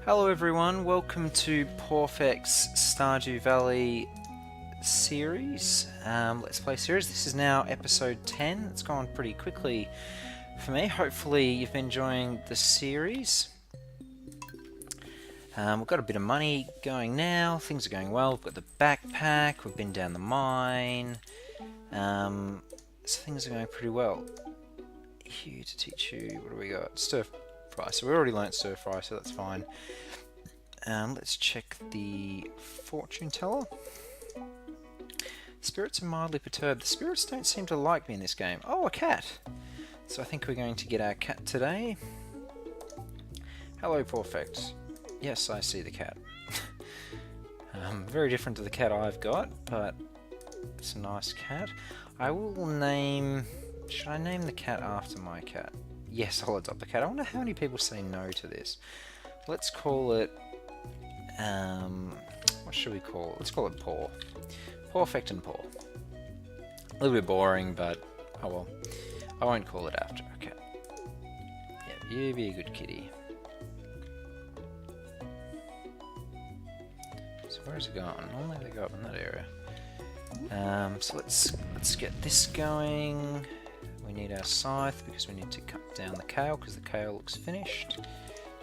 Hello everyone, welcome to Pawfect's Stardew Valley series, Let's Play series. This is now episode 10. It's gone pretty quickly for me. Hopefully you've been enjoying the series. We've got a bit of money going now, things are going well. We've got the backpack, we've been down the mine, so things are going pretty well. Here to teach you, what do we got? Stir fry, so we already learnt stir fry, so that's fine. Let's check the fortune teller. Spirits are mildly perturbed. The spirits don't seem to like me in this game. Oh, a cat! So I think we're going to get our cat today. Hello, Pawfect. Yes, I see the cat. Very different to the cat I've got, but it's a nice cat. I will name... Should I name the cat after my cat? Yes, I'll adopt the cat. I wonder how many people say no to this. Let's call it... what should we call it? Let's call it Paw. Pawfect and Paw. A little bit boring, but oh well. I won't call it after a cat. Yeah, you be a good kitty. So where's it going? Normally they go up in that area. So let's get this going. We need our scythe because we need to cut down the kale because the kale looks finished.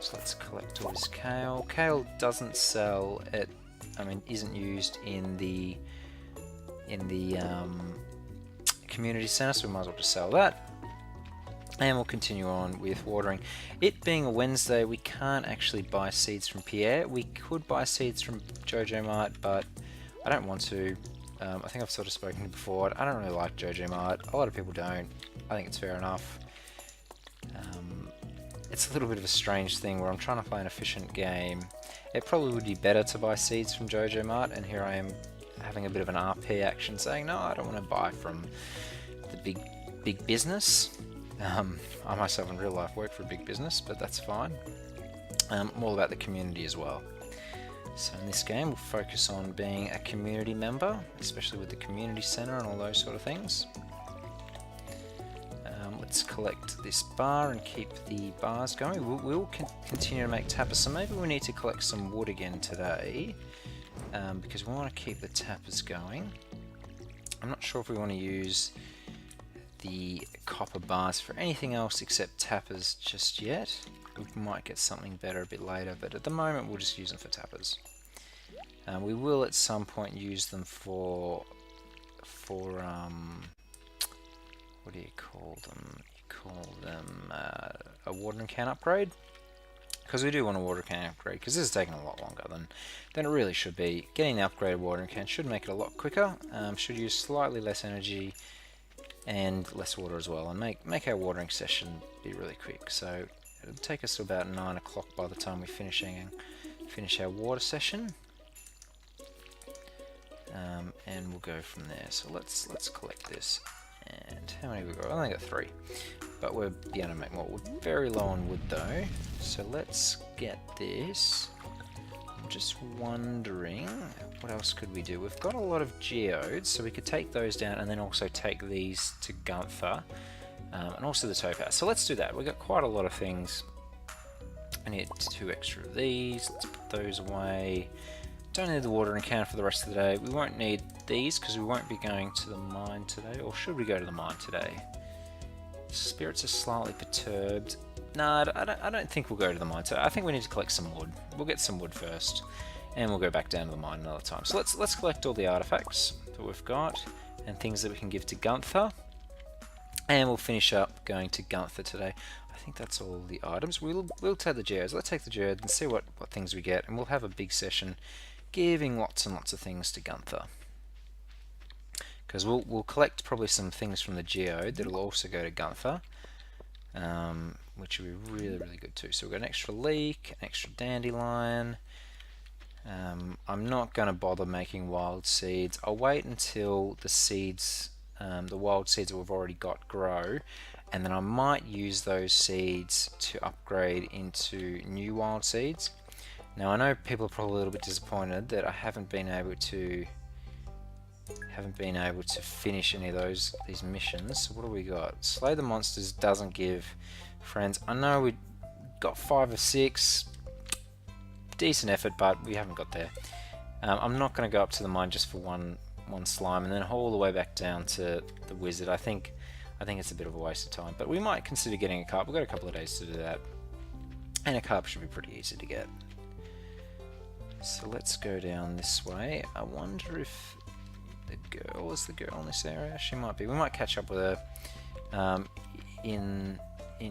So let's collect all this kale. Kale doesn't sell at, isn't used in the community center, so we might as well just sell that. And we'll continue on with watering. It being a Wednesday, we can't actually buy seeds from Pierre. We could buy seeds from Jojo Mart, but I don't want to. I think I've sort of spoken before. I don't really like Jojo Mart. A lot of people don't. I think it's fair enough. It's a little bit of a strange thing where I'm trying to play an efficient game. It probably would be better to buy seeds from Jojo Mart, and here I am having a bit of an RP action saying, no, I don't want to buy from the big business. I myself in real life work for a big business, but that's fine. I'm all about the community as well. So in this game we'll focus on being a community member, especially with the community center and all those sort of things. Let's collect this bar and keep the bars going. We'll continue to make tappers, so maybe we need to collect some wood again today, because we want to keep the tappers going. I'm not sure if we want to use the copper bars for anything else except tappers just yet. We might get something better a bit later, but at the moment we'll just use them for tappers. We will at some point use them for what do you call them? You call them a watering can upgrade, because we do want a watering can upgrade, because this is taking a lot longer than it really should be. Getting the upgraded watering can should make it a lot quicker, should use slightly less energy and less water as well, and make our watering session be really quick. So it'll take us to about 9 o'clock by the time we finish our water session, and we'll go from there. So let's collect this. And how many we got? I only got 3, but we'll be able to make more wood. Very low on wood though, so let's get this. I'm just wondering, what else could we do? We've got a lot of geodes, so we could take those down and then also take these to Gunther, and also the topaz. So let's do that. We've got quite a lot of things. I need 2 extra of these. Let's put those away. Don't need the watering can for the rest of the day. We won't need these because we won't be going to the mine today. Or should we go to the mine today? Spirits are slightly perturbed. No, I don't think we'll go to the mine today. I think we need to collect some wood. We'll get some wood first, and we'll go back down to the mine another time. So let's collect all the artifacts that we've got and things that we can give to Gunther, and we'll finish up going to Gunther today. I think that's all the items. We'll take the geodes. Let's take the geodes and see what things we get, and we'll have a big session giving lots and lots of things to Gunther, because we'll collect probably some things from the geode that'll also go to Gunther, which will be really good too. So we've got an extra leek, an extra dandelion. I'm not going to bother making wild seeds. I'll wait until the seeds, the wild seeds that we've already got, grow, and then I might use those seeds to upgrade into new wild seeds. Now I know people are probably a little bit disappointed that I haven't been able to finish any of these missions. So what do we got? Slay the monsters doesn't give friends. I know we got 5 or 6. decent effort, but we haven't got there. I'm not going to go up to the mine just for one slime and then haul all the way back down to the wizard. I think it's a bit of a waste of time, but we might consider getting a carp. We've got a couple of days to do that, and a carp should be pretty easy to get. So let's go down this way. I wonder if the girl is the girl in this area. She might be. We might catch up with her in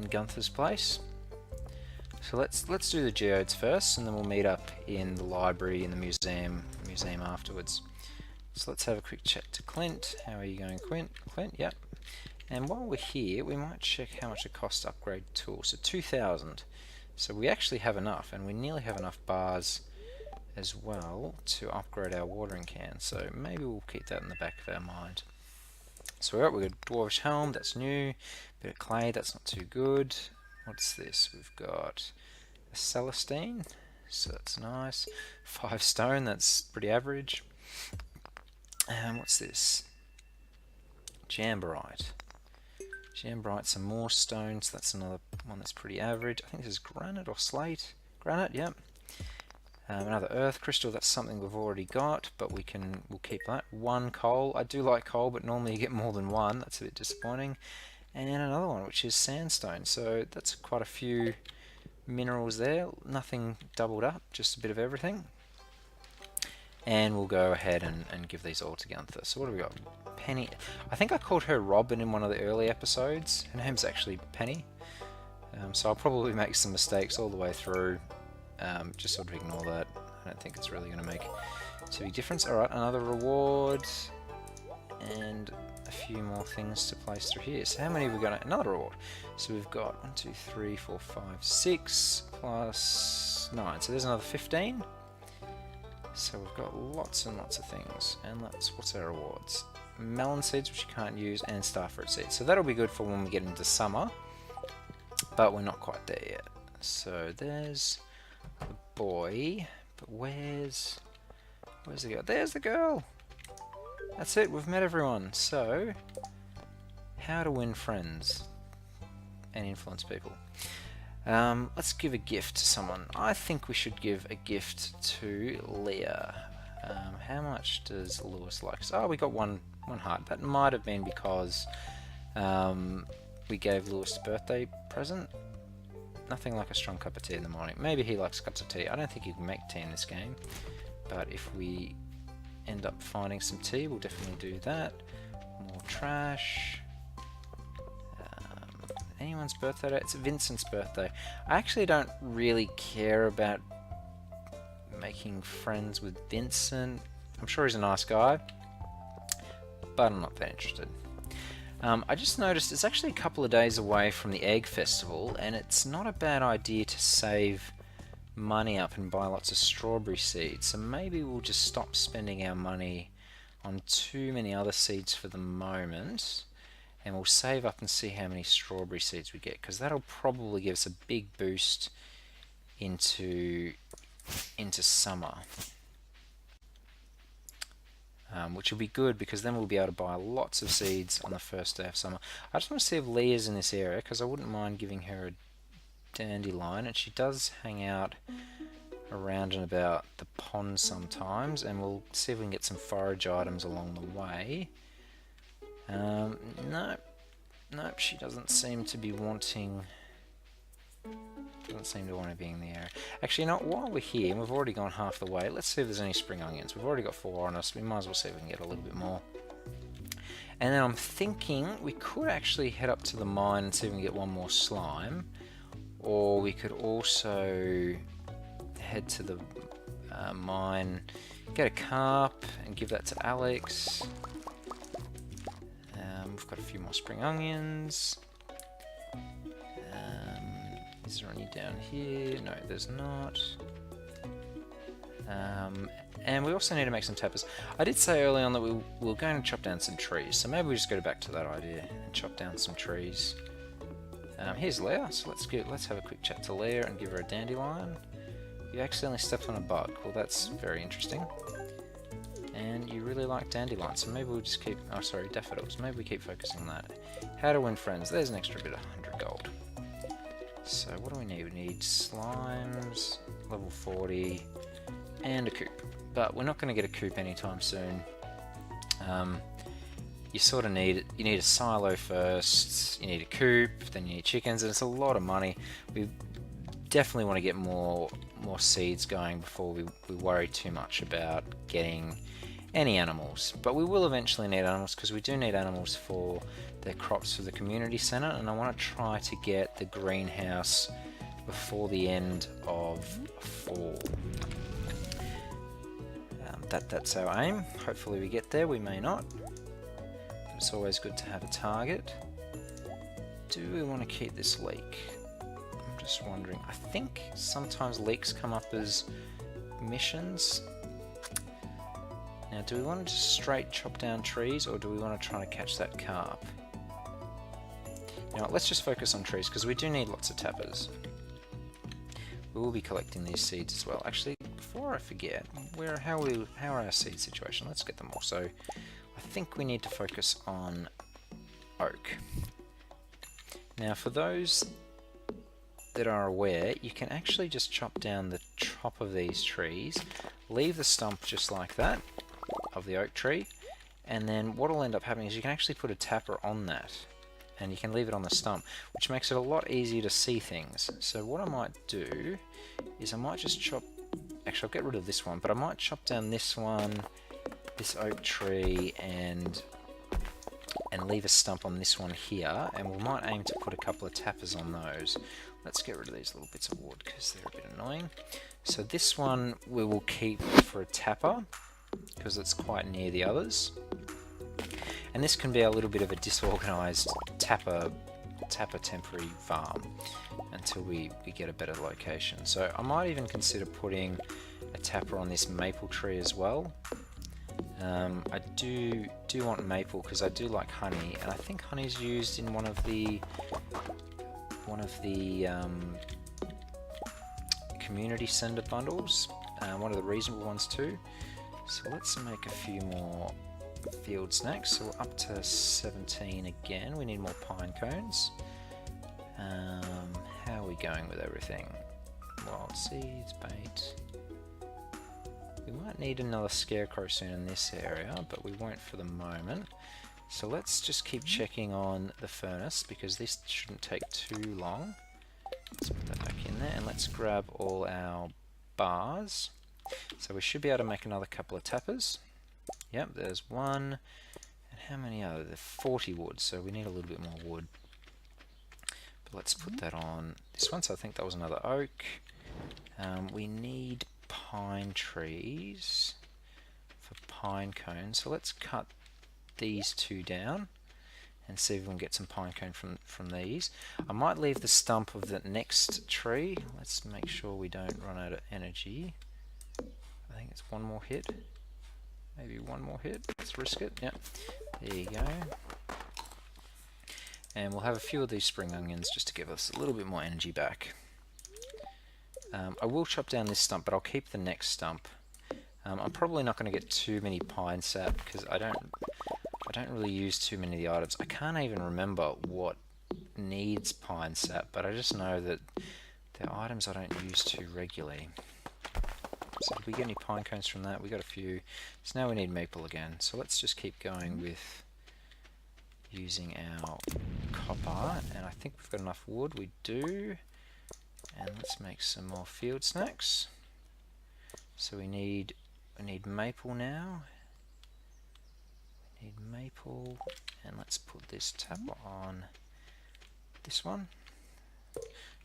Gunther's place. So let's do the geodes first, and then we'll meet up in the library, in the museum afterwards. So let's have a quick chat to Clint. How are you going, Clint? Clint, yep. And while we're here, we might check how much it costs to upgrade tools. So 2,000. So we actually have enough, and we nearly have enough bars as well to upgrade our watering can. So maybe we'll keep that in the back of our mind. So we've got Dwarvish Helm, that's new. Bit of clay, that's not too good. What's this? We've got a Celestine, so that's nice. 5 stone, that's pretty average. And what's this? Jamborite. Jamborite, some more stones, that's another one that's pretty average. I think this is granite or slate. Granite, yep. Another earth crystal, that's something we've already got, but we'll keep that. 1 coal, I do like coal, but normally you get more than 1, that's a bit disappointing. And another one, which is sandstone, so that's quite a few minerals there, nothing doubled up, just a bit of everything. And we'll go ahead and give these all to Gunther. So what have we got? Penny, I think I called her Robin in one of the early episodes. Her name's actually Penny. So I'll probably make some mistakes all the way through. Just sort of ignore that. I don't think it's really going to make too big difference. Alright, another reward. And a few more things to place through here. So how many have we got? Another reward. So we've got 1, 2, 3, 4, 5, 6 plus 9. So there's another 15. So we've got lots and lots of things. And what's our rewards? Melon seeds, which you can't use, and starfruit seeds. So that'll be good for when we get into summer. But we're not quite there yet. So there's the boy. But where's the girl? There's the girl! That's it, we've met everyone. So, how to win friends and influence people. Let's give a gift to someone. I think we should give a gift to Leah. How much does Lewis like? Oh, we got one heart. That might have been because we gave Lewis a birthday present. Nothing like a strong cup of tea in the morning. Maybe he likes cups of tea. I don't think you can make tea in this game, but if we end up finding some tea, we'll definitely do that. More trash. Anyone's birthday today? It's Vincent's birthday. I actually don't really care about making friends with Vincent. I'm sure he's a nice guy, but I'm not that interested. I just noticed it's actually a couple of days away from the Egg Festival, and it's not a bad idea to save money up and buy lots of strawberry seeds. So maybe we'll just stop spending our money on too many other seeds for the moment, and we'll save up and see how many strawberry seeds we get, because that'll probably give us a big boost into summer, which will be good because then we'll be able to buy lots of seeds on the first day of summer. I just want to see if Leah's in this area, because I wouldn't mind giving her a dandelion, and she does hang out around and about the pond sometimes, and we'll see if we can get some forage items along the way. Nope, she doesn't seem to be wanting. Doesn't seem to want to be in the area. Actually, you know, while we're here, and we've already gone half the way, let's see if there's any spring onions. We've already got 4 on us. We might as well see if we can get a little bit more. And then I'm thinking we could actually head up to the mine and see if we can get one more slime, or we could also head to the mine, get a carp, and give that to Alex. We've got a few more spring onions. Is there any down here? No, there's not. And we also need to make some tappers. I did say early on that we were going to chop down some trees, so maybe we just go back to that idea and chop down some trees. Here's Leah, so let's have a quick chat to Leah and give her a dandelion. You accidentally stepped on a bug. Well, that's very interesting. And you really like dandelions, so maybe we'll just keep... Oh, sorry, daffodils. Maybe we keep focusing on that. How to win friends. There's an extra bit of 100 gold. So what do we need? We need slimes, level 40, and a coop. But we're not going to get a coop anytime soon. You sort of need a silo first, you need a coop, then you need chickens, and it's a lot of money. We definitely want to get more seeds going before we worry too much about getting any animals. But we will eventually need animals, because we do need animals for the crops for the community centre, and I want to try to get the greenhouse before the end of fall. That's our aim. Hopefully we get there. We may not. But it's always good to have a target. Do we want to keep this leek? I'm just wondering. I think sometimes leeks come up as missions. Now, do we want to just straight chop down trees, or do we want to try to catch that carp? You know what, let's just focus on trees, because we do need lots of tappers. We will be collecting these seeds as well. Actually, before I forget, how are our seed situation? Let's get them all. So, I think we need to focus on oak. Now, for those that are aware, you can actually just chop down the top of these trees, leave the stump just like that of the oak tree, and then what will end up happening is you can actually put a tapper on that, and you can leave it on the stump, which makes it a lot easier to see things. So what I might do is I might just chop, actually I'll get rid of this one, but I might chop down this one, this oak tree, and leave a stump on this one here, and we might aim to put a couple of tappers on those. Let's get rid of these little bits of wood because they're a bit annoying. So this one we will keep for a tapper because it's quite near the others. And this can be a little bit of a disorganized tapper temporary farm until we get a better location. So I might even consider putting a tapper on this maple tree as well. I do want maple because I do like honey, and I think honey's used in one of the community center bundles, one of the reasonable ones too. So let's make a few more field snacks. So we're up to 17 again. We need more pine cones. How are we going with everything? Wild seeds, bait. We might need another scarecrow soon in this area, but we won't for the moment. So let's just keep checking on the furnace because this shouldn't take too long. Let's put that back in there, and let's grab all our bars. So we should be able to make another couple of tappers. Yep, there's one. And how many are there? 40 wood, so we need a little bit more wood. But let's put that on this one. So I think that was another oak. We need pine trees for pine cones. So let's cut these two down and see if we can get some pine cone from these. I might leave the stump of the next tree. Let's make sure we don't run out of energy. I think it's one more hit. Maybe one more hit. Let's risk it. Yep. There you go. And we'll have a few of these spring onions just to give us a little bit more energy back. I will chop down this stump, but I'll keep the next stump. I'm probably not going to get too many pine sap because I don't really use too many of the items. I can't even remember what needs pine sap, but I just know that they're items I don't use too regularly. So did we get any pine cones from that? We got a few. So now we need maple again. So let's just keep going with using our copper, and I think we've got enough wood. We do. And let's make some more field snacks. So we need maple now. We need maple, and let's put this tapper on this one.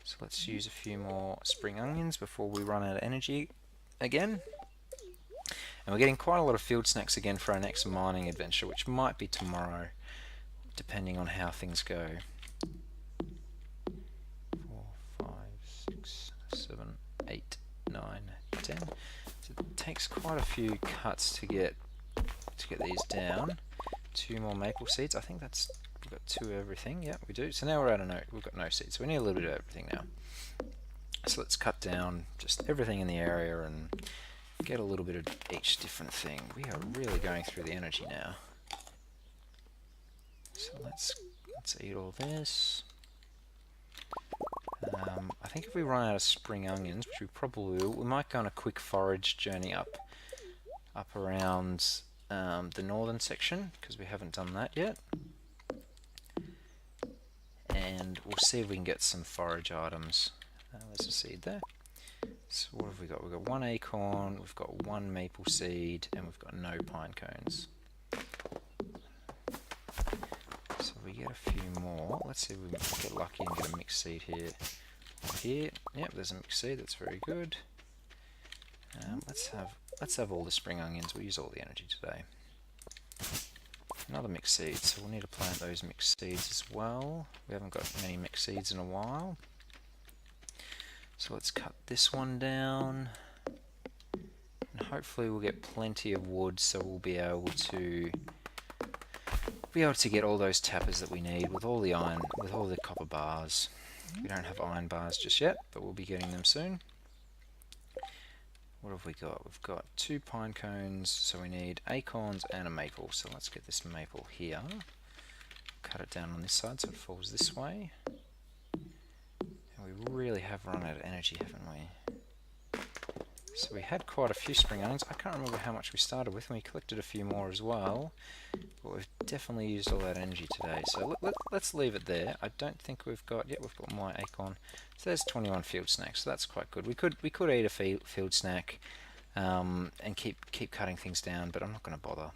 So let's use a few more spring onions before we run out of energy again. And we're getting quite a lot of field snacks again for our next mining adventure, which might be tomorrow, depending on how things go. 4, 5, 6, 7, 8, 9, 10. So it takes quite a few cuts to get these down. 2 more maple seeds. I think that's, we've got 2 of everything. Yeah, we do. So now we're out of we've got no seeds. So we need a little bit of everything now. So let's cut down just everything in the area and get a little bit of each different thing. We are really going through the energy now. So let's eat all this. I think if we run out of spring onions, which we probably will, we might go on a quick forage journey up around the northern section, because we haven't done that yet. And we'll see if we can get some forage items. There's a seed there. So what have we got? We've got 1 acorn, we've got 1 maple seed, and we've got no pine cones. So we get a few more. Let's see if we can get lucky and get a mixed seed here. Here, yep, there's a mixed seed. That's very good. Let's have all the spring onions. We'll use all the energy today. Another mixed seed. So we'll need to plant those mixed seeds as well. We haven't got many mixed seeds in a while. So let's cut this one down. And hopefully we'll get plenty of wood, so we'll be able to get all those tappers that we need with all the iron, with all the copper bars. We don't have iron bars just yet, but we'll be getting them soon. What have we got? We've got 2 pine cones, so we need acorns and a maple. So let's get this maple here. Cut it down on this side so it falls this way. And we really have run out of energy, haven't we? So we had quite a few spring onions. I can't remember how much we started with, and we collected a few more as well. But we've definitely used all that energy today. So let's leave it there. I don't think we've got... Yep, we've got my acorn. So there's 21 field snacks. So that's quite good. We could eat a field snack and keep cutting things down, but I'm not going to bother.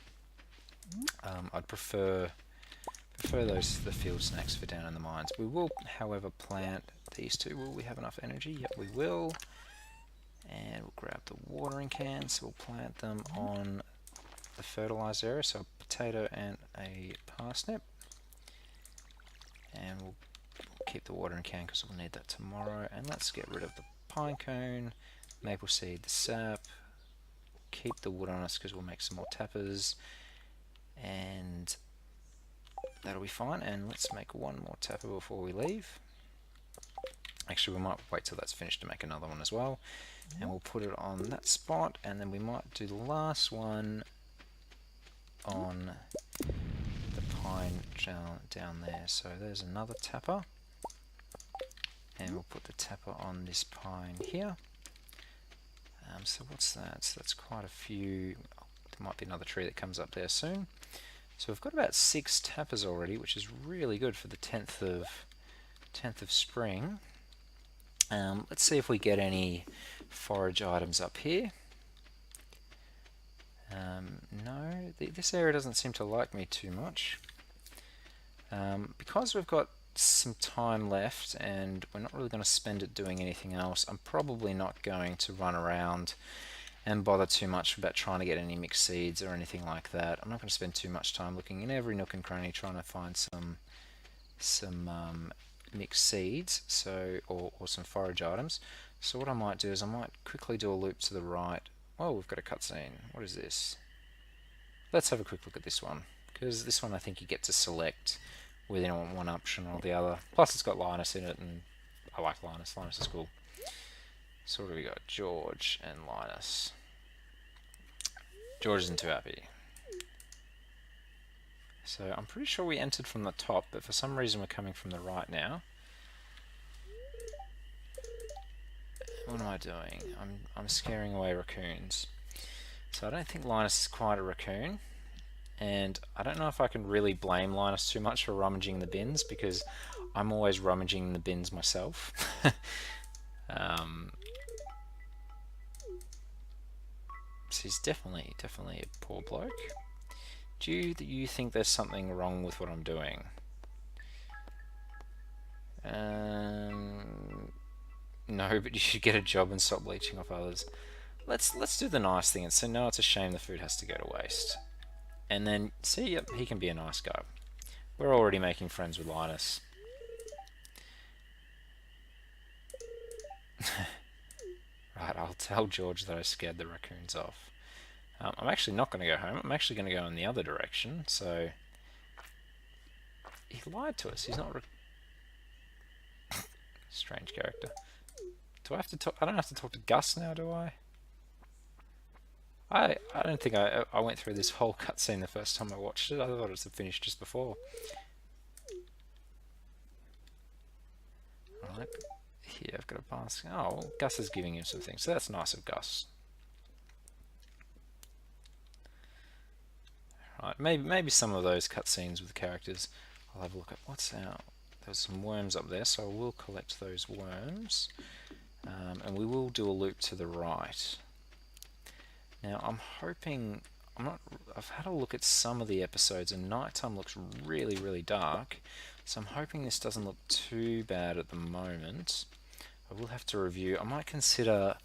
I'd prefer the field snacks for down in the mines. We will, however, plant these two. Will we have enough energy? Yep, we will. And we'll grab the watering can, so we'll plant them on the fertilizer area, so a potato and a parsnip. And we'll keep the watering can because we'll need that tomorrow. And let's get rid of the pine cone, maple seed, the sap. Keep the wood on us because we'll make some more tappers. And that'll be fine. And let's make 1 more tapper before we leave. Actually, we might wait till that's finished to make another one as well. And we'll put it on that spot, and then we might do the last one on the pine down there. So there's another tapper, and we'll put the tapper on this pine here. So what's that? So that's quite a few. There might be another tree that comes up there soon. So we've got about 6 tappers already, which is really good for the 10th of spring. Let's see if we get any forage items up here. No, this area doesn't seem to like me too much. Because we've got some time left and we're not really going to spend it doing anything else, I'm probably not going to run around and bother too much about trying to get any mixed seeds or anything like that. I'm not going to spend too much time looking in every nook and cranny trying to find some mixed seeds, so or some forage items. So what I might do is I might quickly do a loop to the right. Oh, we've got a cutscene. What is this? Let's have a quick look at this one, because this one I think you get to select whether you want one option or the other. Plus it's got Linus in it, and I like Linus. Linus is cool. So what do we got? George and Linus. George isn't too happy. So I'm pretty sure we entered from the top, but for some reason we're coming from the right now. What am I doing? I'm scaring away raccoons. So I don't think Linus is quite a raccoon, and I don't know if I can really blame Linus too much for rummaging the bins, because I'm always rummaging the bins myself. So he's definitely a poor bloke. Do you think there's something wrong with what I'm doing? No, but you should get a job and stop leeching off others. Let's do the nice thing and say, no, it's a shame the food has to go to waste. And then, see, yep, he can be a nice guy. We're already making friends with Linus. Right, I'll tell George that I scared the raccoons off. I'm actually not going to go home. I'm actually going to go in the other direction. So he lied to us. He's not. Strange character. Do I have to talk? I don't have to talk to Gus now, do I? I don't think I went through this whole cutscene the first time I watched it. I thought it was finished just before. Right. here? I've got a basket. Oh, well, Gus is giving him some things, so that's nice of Gus. Right, maybe some of those cutscenes with the characters. I'll have a look at what's out. There's some worms up there, so I will collect those worms, and we will do a loop to the right. Now I'm hoping I've had a look at some of the episodes, and nighttime looks really dark. So I'm hoping this doesn't look too bad at the moment. I will have to review. I might consider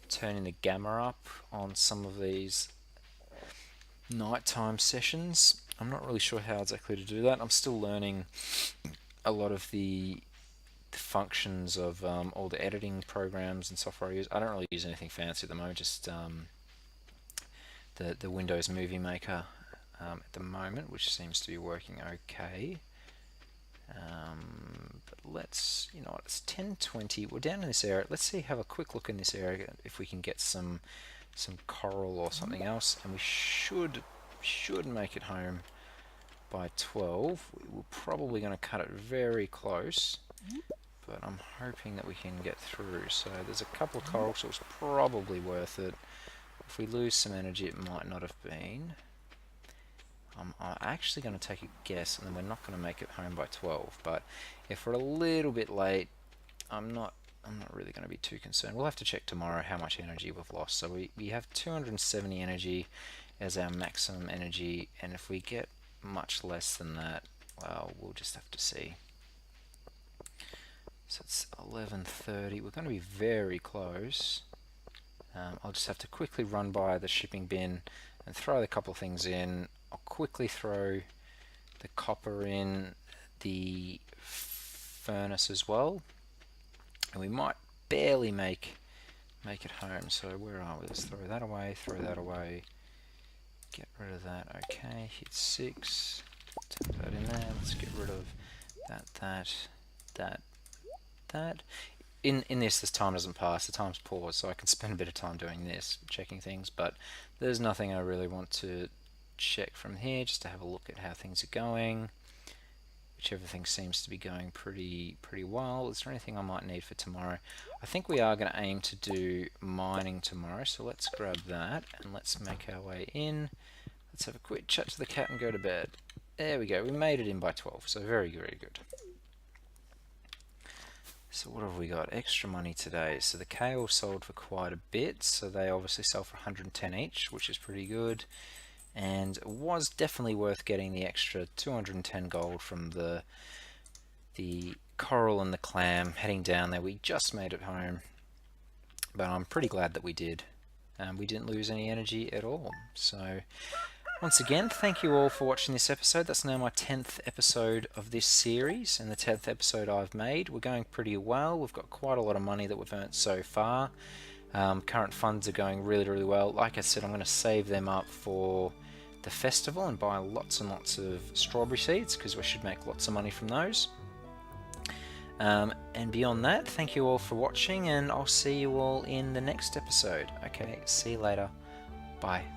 turning the gamma up on some of these nighttime sessions. I'm not really sure how exactly to do that. I'm still learning a lot of the functions of all the editing programs and software I use. I don't really use anything fancy at the moment, just the Windows Movie Maker at the moment, which seems to be working okay. But let's, you know what, it's 10:20. We're down in this area. Let's see, have a quick look in this area if we can get some coral or something else, and we should make it home by 12. We're probably going to cut it very close, but I'm hoping that we can get through. So there's a couple of coral, so it's probably worth it. If we lose some energy, it might not have been. I'm actually going to take a guess, and then we're not going to make it home by 12. But if we're a little bit late, I'm not really going to be too concerned. We'll have to check tomorrow how much energy we've lost. So we have 270 energy as our maximum energy, and if we get much less than that, well, we'll just have to see. So it's 11:30. We're going to be very close. I'll just have to quickly run by the shipping bin and throw a couple of things in. I'll quickly throw the copper in the furnace as well, and we might barely make it home. So where are we? Let's throw that away, get rid of that. Okay, hit 6, tap that in there. Let's get rid of that. In this time doesn't pass, the time's paused, so I can spend a bit of time doing this, checking things, but there's nothing I really want to check from here, just to have a look at how things are going, which everything seems to be going pretty well. Is there anything I might need for tomorrow? I think we are going to aim to do mining tomorrow, so let's grab that and let's make our way in. Let's have a quick chat to the cat and go to bed. There we go, we made it in by 12, so very good. So what have we got? Extra money today. So the kale sold for quite a bit, so they obviously sell for 110 each, which is pretty good. And it was definitely worth getting the extra 210 gold from the coral and the clam heading down there. We just made it home, but I'm pretty glad that we did. We didn't lose any energy at all. So once again, thank you all for watching this episode. That's now my 10th episode of this series, and the 10th episode I've made. We're going pretty well. We've got quite a lot of money that we've earned so far. Current funds are going really well. Like I said, I'm going to save them up for the festival and buy lots and lots of strawberry seeds, because we should make lots of money from those. And beyond that, thank you all for watching, and I'll see you all in the next episode. Okay, see you later. Bye.